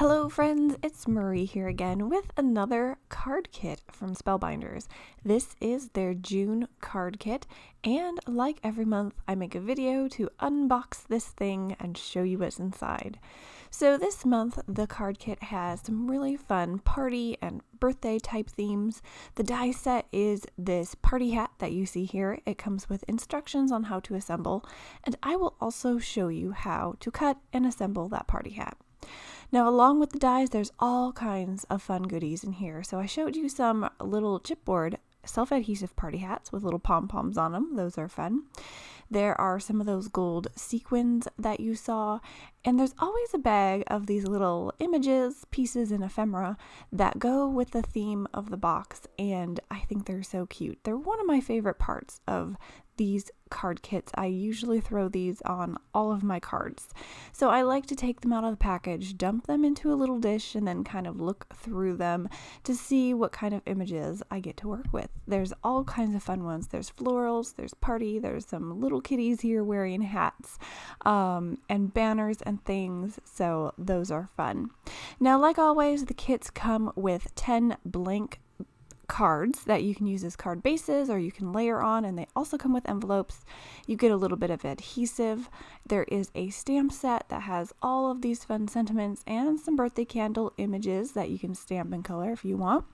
Hello friends, it's Marie here again with another card kit from Spellbinders. This is their June card kit, and like every month I make a video to unbox this thing and show you what's inside. So this month the card kit has some really fun party and birthday type themes. The die set is this party hat that you see here. It comes with instructions on how to assemble, and I will also show you how to cut and assemble that party hat. Now, along with the dies, there's all kinds of fun goodies in here. So I showed you some little chipboard self-adhesive party hats with little pom-poms on them. Those are fun. There are some of those gold sequins that you saw, and there's always a bag of these little images, pieces, and ephemera that go with the theme of the box, and I think they're so cute. They're one of my favorite parts of these card kits. I usually throw these on all of my cards. So I like to take them out of the package, dump them into a little dish, and then kind of look through them to see what kind of images I get to work with. There's all kinds of fun ones. There's florals, there's party, there's some little kitties here wearing hats, and banners and things, so those are fun. Now, like always, the kits come with 10 blank cards that you can use as card bases or you can layer on, and they also come with envelopes. You get a little bit of adhesive. There is a stamp set that has all of these fun sentiments and some birthday candle images that you can stamp in color if you want.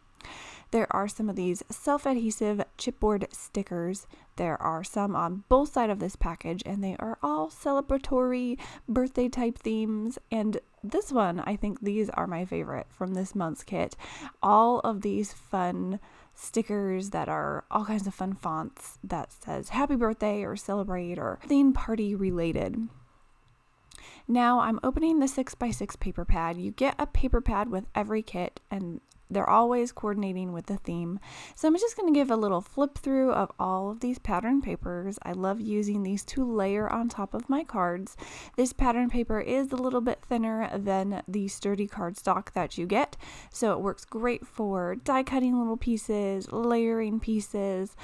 There are some of these self-adhesive chipboard stickers. There are some on both sides of this package, and they are all celebratory birthday type themes. And this one, I think these are my favorite from this month's kit. All of these fun stickers that are all kinds of fun fonts that says happy birthday or celebrate or theme party related. Now I'm opening the 6x6 paper pad. You get a paper pad with every kit, and they're always coordinating with the theme. So I'm just going to give a little flip through of all of these pattern papers. I love using these to layer on top of my cards. This pattern paper is a little bit thinner than the sturdy cardstock that you get, so it works great for die cutting little pieces, layering pieces.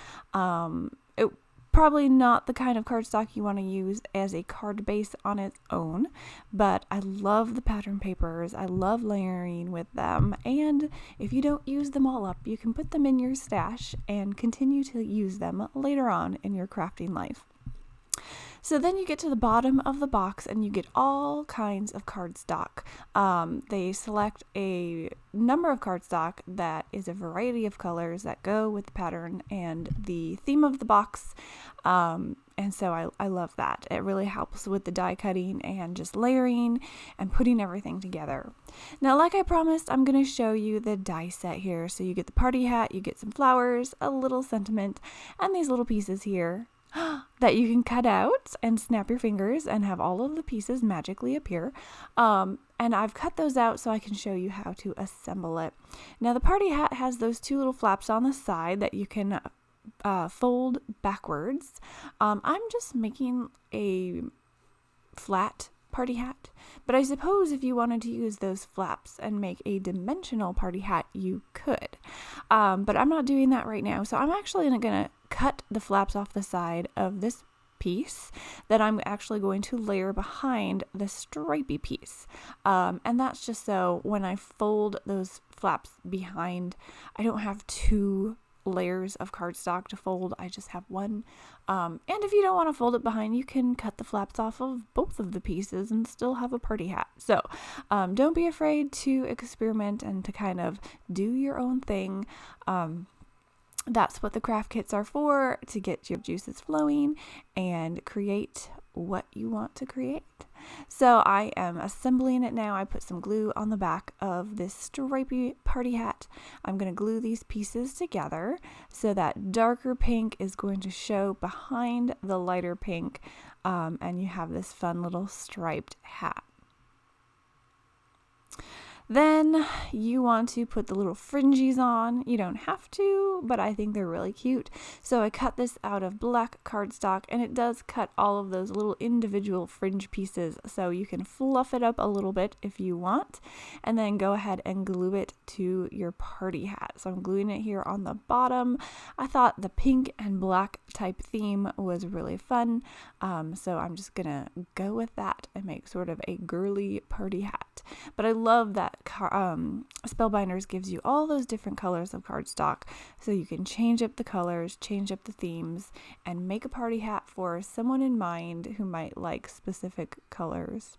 Probably not the kind of cardstock you want to use as a card base on its own, but I love the pattern papers. I love layering with them, and if you don't use them all up, you can put them in your stash and continue to use them later on in your crafting life. So then you get to the bottom of the box and you get all kinds of cardstock. They select a number of cardstock that is a variety of colors that go with the pattern and the theme of the box. And so I love that. It really helps with the die cutting and just layering and putting everything together. Now, like I promised, I'm going to show you the die set here. So you get the party hat, you get some flowers, a little sentiment, and these little pieces here that you can cut out and snap your fingers and have all of the pieces magically appear. And I've cut those out so I can show you how to assemble it. Now, the party hat has those two little flaps on the side that you can fold backwards. I'm just making a flat party hat, but I suppose if you wanted to use those flaps and make a dimensional party hat, you could. But I'm not doing that right now, so I'm actually going to cut the flaps off the side of this piece that I'm actually going to layer behind the stripy piece. And that's just so when I fold those flaps behind, I don't have two layers of cardstock to fold. I just have one. And if you don't want to fold it behind, you can cut the flaps off of both of the pieces and still have a party hat. So don't be afraid to experiment and to kind of do your own thing. That's what the craft kits are for, to get your juices flowing and create what you want to create. So I am assembling it now. I put some glue on the back of this stripy party hat. I'm going to glue these pieces together so that darker pink is going to show behind the lighter pink, and you have this fun little striped hat. Then you want to put the little fringes on. You don't have to, but I think they're really cute. So I cut this out of black cardstock, and it does cut all of those little individual fringe pieces, so you can fluff it up a little bit if you want, and then go ahead and glue it to your party hat. So I'm gluing it here on the bottom. I thought the pink and black type theme was really fun, so I'm just gonna go with that and make sort of a girly party hat. But I love that Spellbinders gives you all those different colors of cardstock, so you can change up the colors, change up the themes, and make a party hat for someone in mind who might like specific colors.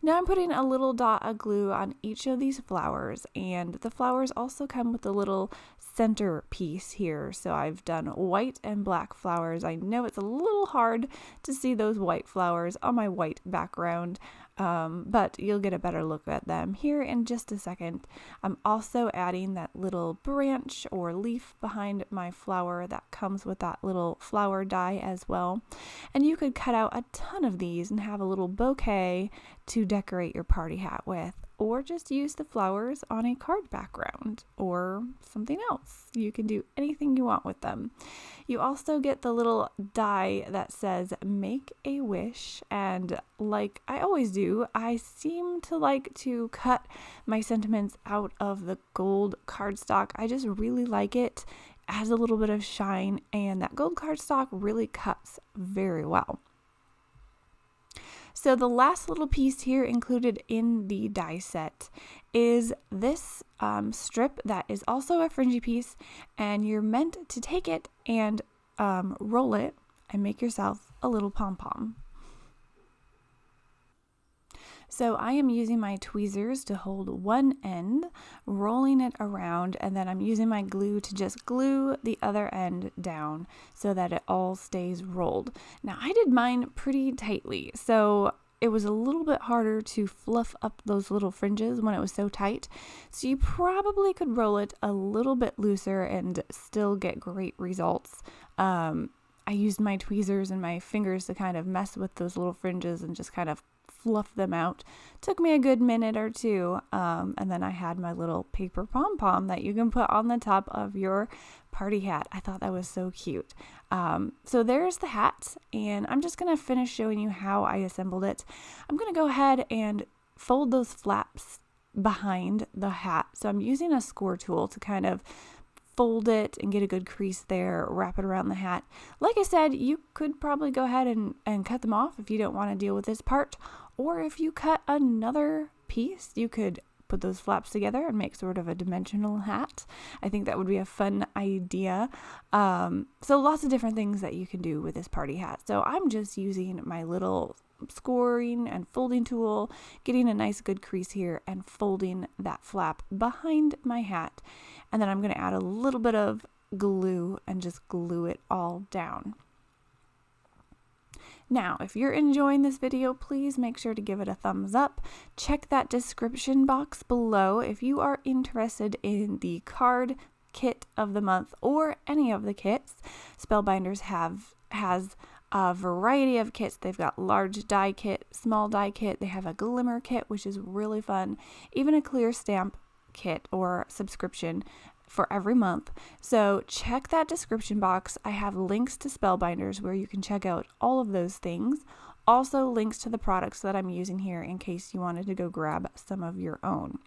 Now I'm putting a little dot of glue on each of these flowers, and the flowers also come with a little center piece here. So I've done white and black flowers. I know it's a little hard to see those white flowers on my white background, but you'll get a better look at them here in just a second. I'm also adding that little branch or leaf behind my flower that comes with that little flower die as well. And you could cut out a ton of these and have a little bouquet to decorate your party hat with, or just use the flowers on a card background or something else. You can do anything you want with them. You also get the little die that says make a wish, and like I always do, I seem to like to cut my sentiments out of the gold cardstock. I just really like it. It has a little bit of shine, and that gold cardstock really cuts very well. So the last little piece here included in the die set is this strip that is also a fringy piece, and you're meant to take it and roll it and make yourself a little pom-pom. So I am using my tweezers to hold one end, rolling it around, and then I'm using my glue to just glue the other end down so that it all stays rolled. Now I did mine pretty tightly, so it was a little bit harder to fluff up those little fringes when it was so tight. So you probably could roll it a little bit looser and still get great results. I used my tweezers and my fingers to kind of mess with those little fringes and just kind of fluff them out. Took me a good minute or two, and then I had my little paper pom-pom that you can put on the top of your party hat. I thought that was so cute. So there's the hat, and I'm just going to finish showing you how I assembled it. I'm going to go ahead and fold those flaps behind the hat. So I'm using a score tool to kind of fold it and get a good crease there, wrap it around the hat. Like I said, you could probably go ahead and cut them off if you don't want to deal with this part, or if you cut another piece, you could put those flaps together and make sort of a dimensional hat. I think that would be a fun idea. So lots of different things that you can do with this party hat. So I'm just using my little scoring and folding tool, getting a nice good crease here and folding that flap behind my hat. And then I'm going to add a little bit of glue and just glue it all down. Now, if you're enjoying this video, please make sure to give it a thumbs up. Check that description box below if you are interested in the card kit of the month or any of the kits. Spellbinders has a variety of kits. They've got large die kit, small die kit. They have a glimmer kit, which is really fun. Even a clear stamp kit or subscription for every month. So check that description box. I have links to Spellbinders where you can check out all of those things. Also links to the products that I'm using here in case you wanted to go grab some of your own.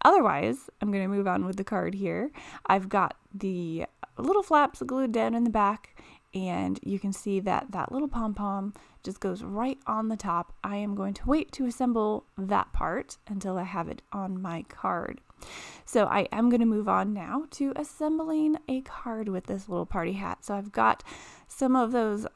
Otherwise, I'm going to move on with the card here. I've got the little flaps glued down in the back, and you can see that that little pom-pom just goes right on the top. I am going to wait to assemble that part until I have it on my card. So I am going to move on now to assembling a card with this little party hat. So I've got some of those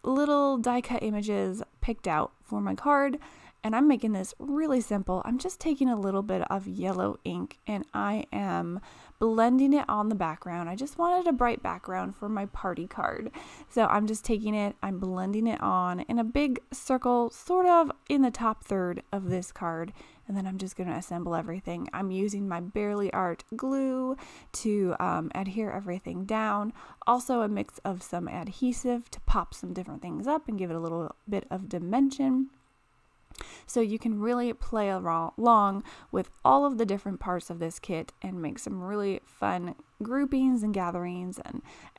little die cut images picked out for my card, and I'm making this really simple. I'm just taking a little bit of yellow ink and I am blending it on the background. I just wanted a bright background for my party card. So I'm just taking it, I'm blending it on in a big circle, sort of in the top third of this card. And then I'm just going to assemble everything. I'm using my Barely Art glue to adhere everything down. Also a mix of some adhesive to pop some different things up and give it a little bit of dimension. So you can really play along with all of the different parts of this kit and make some really fun groupings and gatherings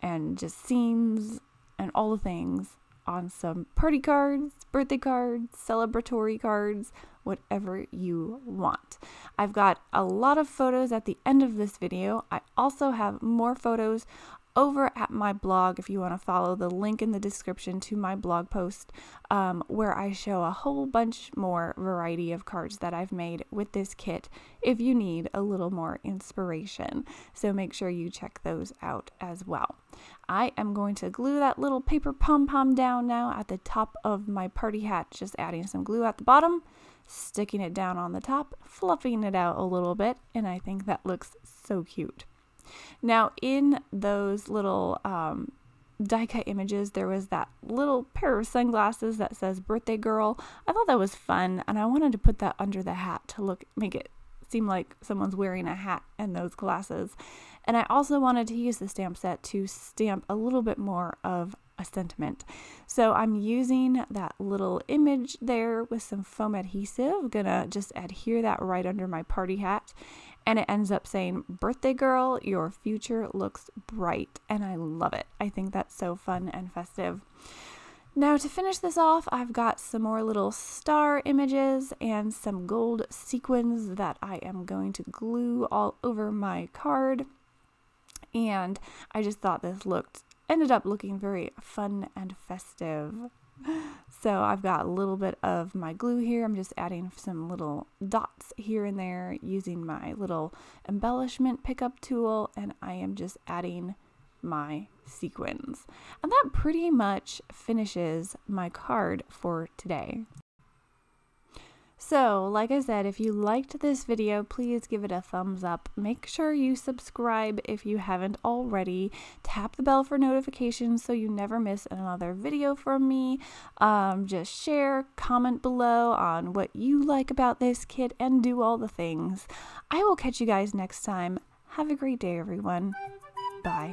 and just scenes and all the things on some party cards, birthday cards, celebratory cards, whatever you want. I've got a lot of photos at the end of this video. I also have more photos over at my blog if you want to follow the link in the description to my blog post, where I show a whole bunch more variety of cards that I've made with this kit if you need a little more inspiration. So make sure you check those out as well. I am going to glue that little paper pom-pom down now at the top of my party hat, just adding some glue at the bottom, sticking it down on the top, fluffing it out a little bit, and I think that looks so cute. Now in those little die cut images, there was that little pair of sunglasses that says birthday girl. I thought that was fun, and I wanted to put that under the hat to make it seem like someone's wearing a hat and those glasses. And I also wanted to use the stamp set to stamp a little bit more of a sentiment. So I'm using that little image there with some foam adhesive. I'm gonna just adhere that right under my party hat, and it ends up saying, birthday girl, your future looks bright. And I love it. I think that's so fun and festive. Now to finish this off, I've got some more little star images and some gold sequins that I am going to glue all over my card. And I just thought this ended up looking very fun and festive. So I've got a little bit of my glue here. I'm just adding some little dots here and there using my little embellishment pickup tool, and I am just adding my sequins. And that pretty much finishes my card for today. So, like I said, if you liked this video, please give it a thumbs up. Make sure you subscribe if you haven't already. Tap the bell for notifications so you never miss another video from me. Just share, comment below on what you like about this kit, and do all the things. I will catch you guys next time. Have a great day, everyone. Bye.